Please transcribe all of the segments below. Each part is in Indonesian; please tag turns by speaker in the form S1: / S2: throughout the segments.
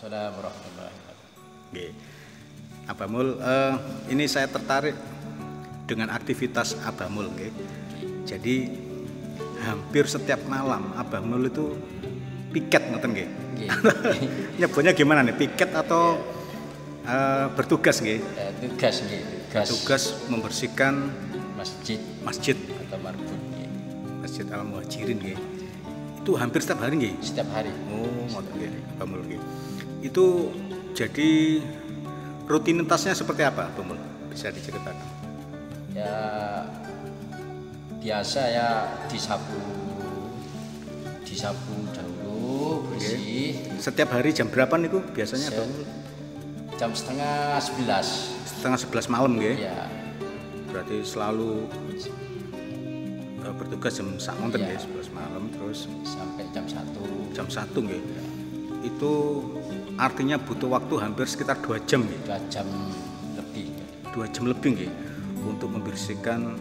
S1: Waalaikumsalam warahmatullahi wabarakatuh.
S2: Oke. Abah Mul, ini saya tertarik dengan aktivitas Abah Mul, nggih. Jadi hampir setiap malam Abah Mul itu piket ngoten nggih. Nyebutnya gimana nih? Piket atau bertugas nggih?
S1: Tugas nggih,
S2: Tugas membersihkan
S1: masjid atau marbun nggih.
S2: Masjid Al Muhajirin nggih. Itu hampir setiap hari nggih?
S1: Setiap hari.
S2: Oh, ngoten nggih, Abah Mul nggih. Itu jadi rutinitasnya seperti apa, Abah Mul? Bisa diceritakan?
S1: Ya biasa ya disapu dahulu bersih.
S2: Setiap hari jam berapa nih biasanya Abah Mul?
S1: Jam setengah 11.
S2: Setengah 11 malam nggih.
S1: Ya.
S2: Berarti selalu bertugas jam sak monten nggih, 11 malam terus
S1: sampai jam 1.
S2: Jam 1 nggih. Itu artinya butuh waktu hampir sekitar 2 jam nggih.
S1: 2 jam lebih.
S2: 2 jam lebih nggih untuk membersihkan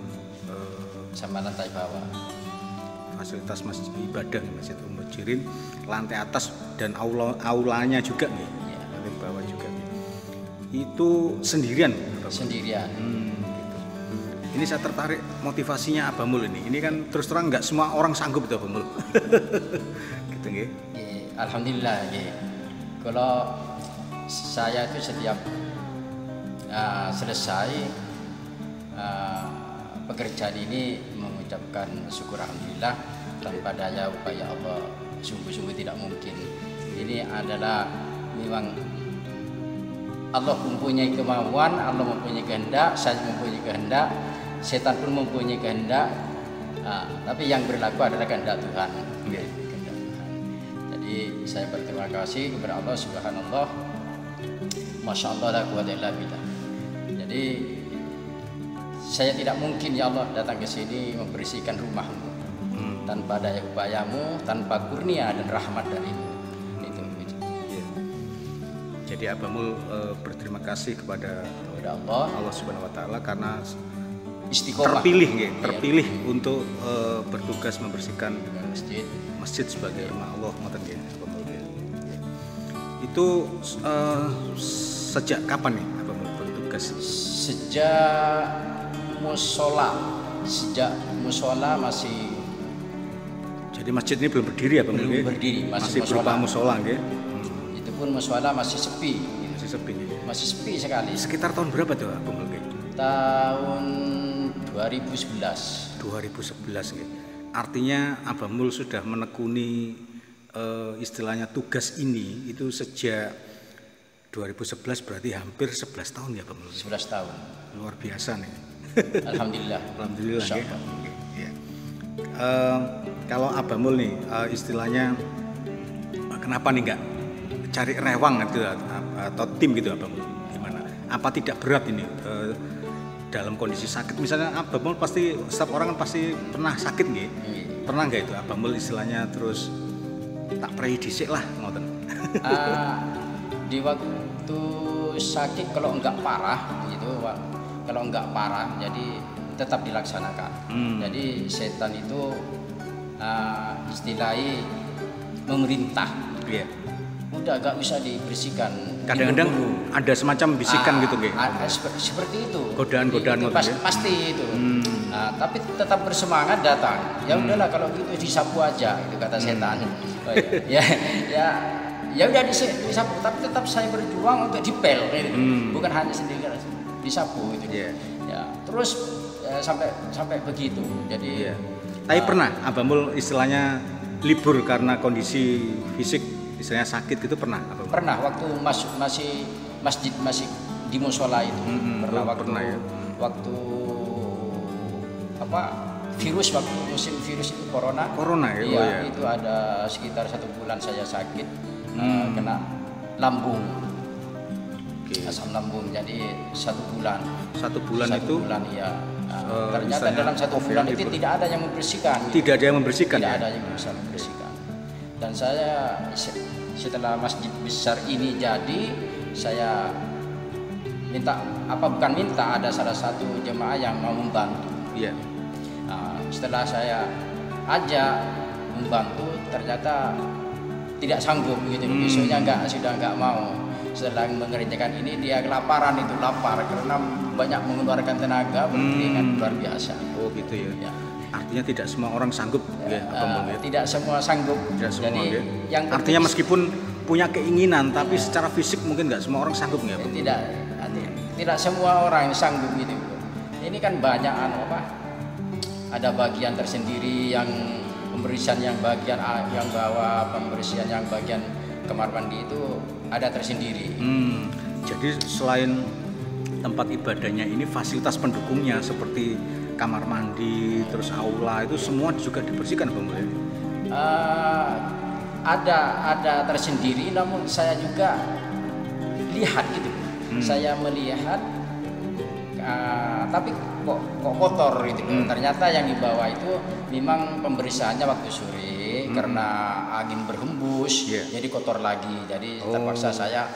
S1: sama lantai bawah.
S2: Fasilitas masjid ibadah Masjid Al Muhajirin, lantai atas dan aulanya juga nggih.
S1: Ya.
S2: Lantai bawah juga nggih. Itu sendirian?
S1: Sendirian.
S2: Gitu. Ini saya tertarik motivasinya Abah Mul ini. Ini kan terus terang nggak semua orang sanggup itu Abah Mul. Gitu nggih.
S1: Alhamdulillah nggih. Kalau saya itu setiap selesai pekerjaan ini mengucapkan syukur alhamdulillah, tanpa daya upaya Allah sungguh-sungguh tidak mungkin. Ini adalah memang Allah mempunyai kemauan, Allah mempunyai kehendak, saya mempunyai kehendak, setan pun mempunyai kehendak, tapi yang berlaku adalah kehendak Tuhan. Kehendak Tuhan. Jadi saya berterima kasih kepada Allah Subhanallah, Masya Allah la quwwata illa billah. Jadi saya tidak mungkin ya Allah datang ke sini membersihkan rumahmu tanpa daya upayamu, tanpa kurnia dan rahmat darimu. Itu.
S2: Jadi Abah Mul berterima kasih kepada Allah Subhanahu Wa Taala karena
S1: istiqomah
S2: terpilih untuk bertugas membersihkan masjid sebagai rumah Allah. Itu sejak kapan nih Abah Mul bertugas?
S1: Sejak musola masih.
S2: Jadi masjid ini belum berdiri ya Bang?
S1: Belum berdiri,
S2: masih berupa musola nggih.
S1: Itu pun musola masih sepi.
S2: Masih sepi.
S1: Masih sepi sekali.
S2: Sekitar tahun berapa tuh Bang?
S1: Tahun 2011.
S2: 2011 nggih. Artinya Abah Mul sudah menekuni istilahnya tugas ini itu sejak 2011, berarti hampir 11 tahun ya Bang?
S1: 11 tahun.
S2: Luar biasa nih.
S1: Alhamdulillah.
S2: Alhamdulillah ya. Kalau Abah Mul nih istilahnya kenapa nih nggak cari rewang gitu atau tim gitu Abah Mul? Gimana? Apa tidak berat ini dalam kondisi sakit? Misalnya Abah Mul pasti setiap orang kan pasti pernah sakit nggih. Pernah nggak itu Abah Mul istilahnya terus tak prei dhisik lah ngoten?
S1: Di waktu sakit kalau enggak parah gitu, kalau enggak parah jadi tetap dilaksanakan. Jadi setan itu istilahnya memerintah.
S2: Iya.
S1: Udah gak bisa dibersihkan.
S2: Kadang-kadang ada semacam bisikan gitu nggih.
S1: Seperti itu.
S2: Godaan-godaan
S1: itu pasti itu. Tapi tetap bersemangat datang. Ya udahlah kalau gitu disapu aja itu kata setan. Oh, ya udah disapu, tapi tetap saya berjuang untuk dipel gitu. Bukan hanya sendiri disapu itu.
S2: Yeah.
S1: Ya, terus sampai begitu. Jadi
S2: tapi pernah Abah Mul istilahnya libur karena kondisi fisik istilahnya sakit gitu pernah Abah Mul?
S1: Pernah waktu masih masjid masih di musola itu. Pernah ya. Waktu waktu musim virus itu corona ya. Iya, itu ada sekitar 1 bulan saya sakit kena lambung. Asam lambung, jadi 1 bulan.
S2: 1 bulan itu?
S1: 1 bulan iya. Ternyata dalam 1 bulan itu tidak ada yang membersihkan.
S2: Tidak ada yang membersihkan?
S1: Tidak ada yang bisa membersihkan. Dan saya setelah masjid besar ini jadi, saya bukan minta, ada salah satu jemaah yang mau membantu.
S2: Iya.
S1: Setelah saya ajak membantu, ternyata tidak sanggup gitu. Besoknya sudah nggak mau. Setelah mengerjakan ini dia kelaparan, itu lapar karena banyak mengeluarkan tenaga dengan luar biasa.
S2: Oh gitu ya. Artinya tidak semua orang sanggup ya,
S1: tidak semua sanggup.
S2: Tidak semua,
S1: jadi
S2: ya.
S1: Yang
S2: artinya meskipun punya keinginan tapi secara fisik mungkin nggak semua orang sanggup ya.
S1: Tidak semua orang yang sanggup gitu. Ini kan banyak ada bagian tersendiri yang pembersihan, yang bagian yang bawah pembersihan, yang bagian kamar mandi itu ada tersendiri.
S2: Jadi selain tempat ibadahnya ini, fasilitas pendukungnya seperti kamar mandi, terus aula itu semua juga dibersihkan Bang Mul?
S1: Ada tersendiri, namun saya juga lihat gitu. Saya melihat tapi kok kotor gitu loh. Ternyata yang di bawah itu memang pembersihannya waktu sore karena angin berhembus, jadi kotor lagi. Jadi terpaksa saya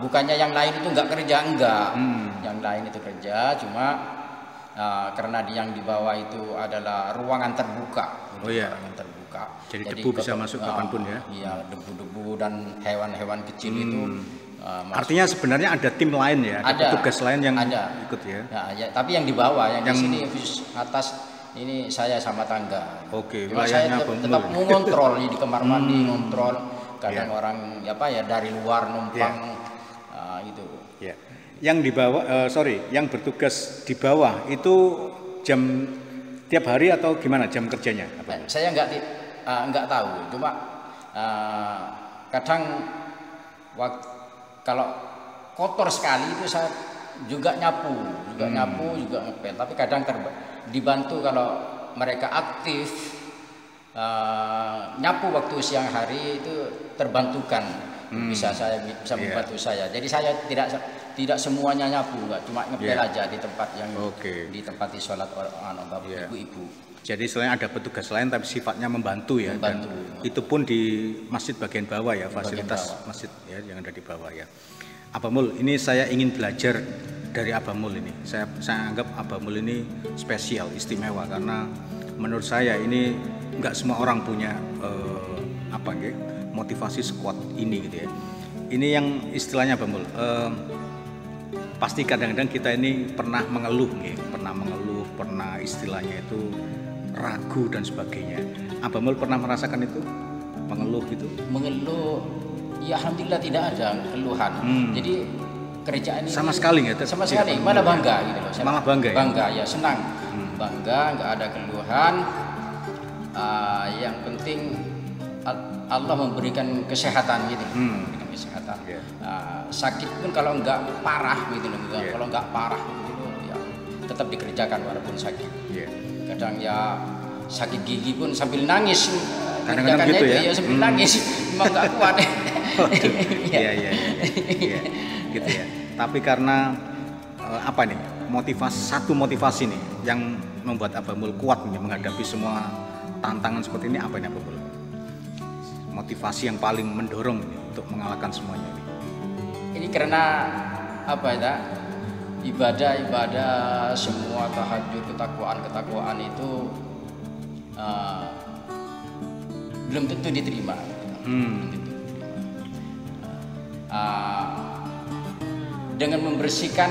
S1: bukannya yang lain itu nggak kerja, yang lain itu kerja, cuma karena yang di bawah itu adalah ruangan terbuka. Ruangan terbuka.
S2: Jadi debu bisa masuk kapanpun ya?
S1: Iya, debu-debu dan hewan-hewan kecil itu.
S2: Artinya sebenarnya ada tim lain ya, ada petugas lain yang ikut ya?
S1: Ya, tapi yang di bawah, yang di sini khusus atas ini saya sama tangga.
S2: Oke,
S1: cuma saya tetap mengontrol di kamar mandi, ngontrol. Kadang orang dari luar numpang itu.
S2: Ya. Yang di bawah, yang bertugas di bawah itu jam tiap hari atau gimana jam kerjanya?
S1: Saya nggak tahu, cuma kadang kalau kotor sekali itu saya juga nyapu, juga ngepel. Tapi kadang dibantu kalau mereka aktif nyapu waktu siang hari itu terbantukan, bisa membantu saya. Jadi saya tidak semuanya nyapu, nggak cuma ngepel aja di tempat yang ditempati sholat ibu-ibu.
S2: Jadi selain ada petugas lain tapi sifatnya membantu ya. Dan itu pun di masjid bagian bawah ya, fasilitas masjid ya yang ada di bawah ya. Abang Mul, ini saya ingin belajar dari Abang Mul ini. Saya anggap Abang Mul ini spesial, istimewa karena menurut saya ini nggak semua orang punya motivasi sekuat ini gitu ya. Ini yang istilahnya Abang Mul. Pasti kadang-kadang kita ini pernah mengeluh, pernah istilahnya itu ragu dan sebagainya. Abang Mul pernah merasakan itu? Mengeluh gitu?
S1: Mengeluh, ya alhamdulillah tidak ada keluhan. Jadi kerjaan ini
S2: sama sekali nggak?
S1: Sama sekali, malah bangga gitu loh.
S2: Malah bangga ya?
S1: Bangga ya, senang. Bangga, nggak ada keluhan. Yang penting Allah memberikan kesehatan gitu. Memberikan kesehatan. Sakit pun kalau nggak parah gitu loh. Kalau nggak parah gitu ya tetap dikerjakan walaupun sakit. Kadang ya sakit gigi pun sambil nangis,
S2: kadang-kadang gitu ya,
S1: sambil nangis, memang nggak kuat.
S2: Iya, gitu ya. Tapi karena motivasi nih yang membuat Abang Mul kuat nih menghadapi semua tantangan seperti ini, apa ini Abang Mul? Motivasi yang paling mendorong nih, untuk mengalahkan semuanya ini.
S1: Ini karena ibadah semua, tahajud, ketakwaan itu belum tentu diterima. Dengan membersihkan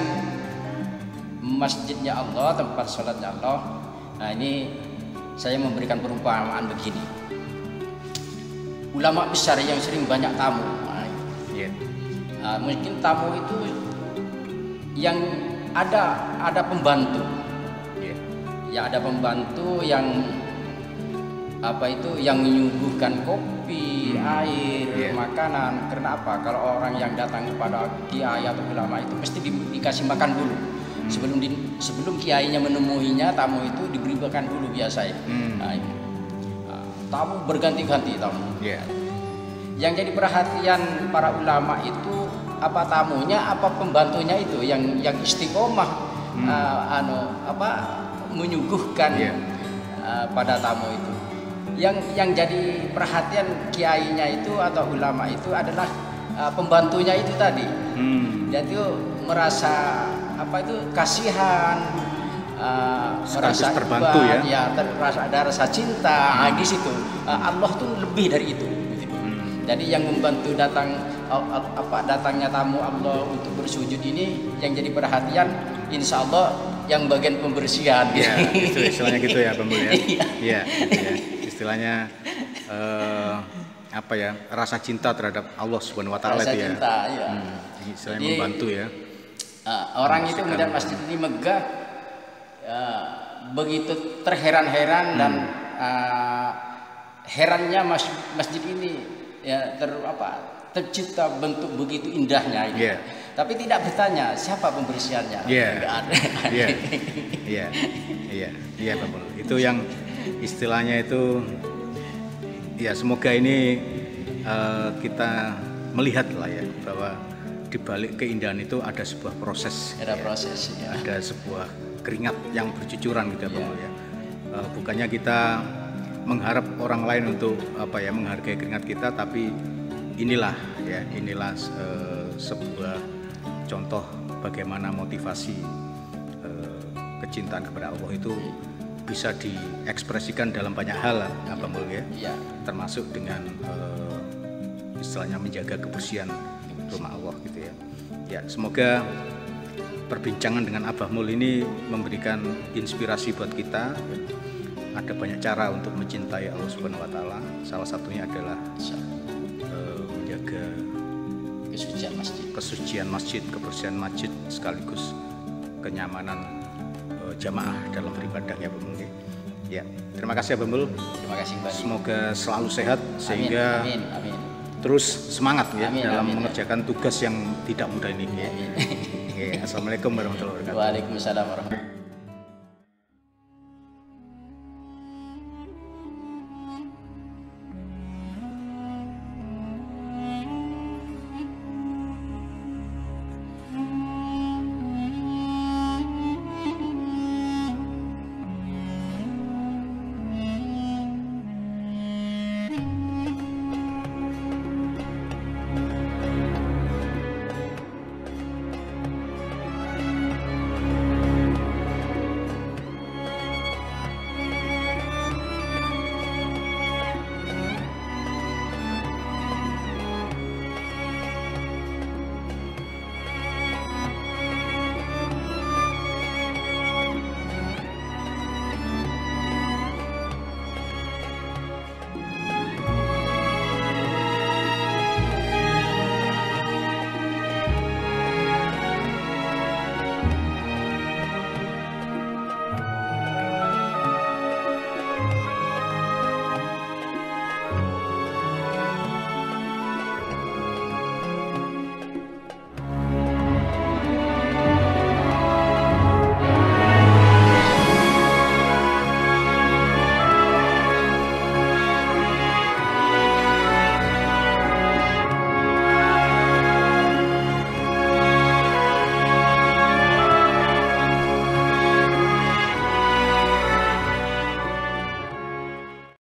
S1: masjidnya Allah, tempat sholatnya Allah, ini saya memberikan perumpamaan begini. Ulama besar yang sering banyak tamu, mungkin tamu itu yang ada pembantu, ya ada pembantu yang yang menyuguhkan kopi, air, makanan. Karena apa? Kalau orang yang datang kepada kiai atau ulama itu pasti dikasih makan dulu. Sebelum kiainya menemuinya, tamu itu diberi makan dulu biasa ya. Tamu berganti-ganti tamu. Yang jadi perhatian para ulama itu apa tamunya, apa pembantunya itu yang istiqomah menyuguhkan pada tamu itu. Yang jadi perhatian kiainya itu atau ulama itu adalah pembantunya itu tadi. Dia itu merasa kasihan, merasa
S2: terbantu
S1: terasa ada rasa cinta. Di situ Allah tuh lebih dari itu. Jadi yang membantu datangnya tamu Allah untuk bersujud ini yang jadi perhatian, insya Allah yang bagian pembersihan.
S2: Ya, itu istilahnya gitu ya, Bang Mul ya. Iya, gitu ya. Istilahnya apa ya? Rasa cinta terhadap Allah Subhanahu wa taala itu ya.
S1: Cinta, ya.
S2: Istilahnya jadi, membantu ya.
S1: Orang itu melihat masjid ini megah, begitu terheran-heran dan herannya masjid ini ya tercipta bentuk begitu indahnya ini. Yeah. Tapi tidak bertanya siapa pembersihannya. Nggak ada.
S2: Iya, Pak Mul. Itu yang istilahnya itu ya semoga ini kita melihat lah ya bahwa di balik keindahan itu ada sebuah proses.
S1: Ada proses. Ya.
S2: Ada sebuah keringat yang bercucuran gitu, Pak Mul ya. Bukannya kita mengharap orang lain untuk menghargai keringat kita, tapi inilah sebuah contoh bagaimana motivasi kecintaan kepada Allah itu bisa diekspresikan dalam banyak hal, Pak Mul ya. Termasuk dengan istilahnya menjaga kebersihan rumah Allah gitu ya. Ya, semoga perbincangan dengan Abah Mul ini memberikan inspirasi buat kita. Ada banyak cara untuk mencintai Allah Subhanahu wa taala. Salah satunya adalah menjaga kesucian masjid, kebersihan masjid sekaligus kenyamanan jamaah dalam beribadah ya, Pak Mul. Ya, terima kasih Abah Mul.
S1: Terima kasih Pak.
S2: Semoga selalu sehat sehingga
S1: amin.
S2: Terus semangat ya dalam
S1: ya.
S2: mengerjakan tugas yang tidak mudah ini ya. Assalamualaikum warahmatullahi wabarakatuh.
S1: Waalaikumsalam warahmatullahi wabarakatuh.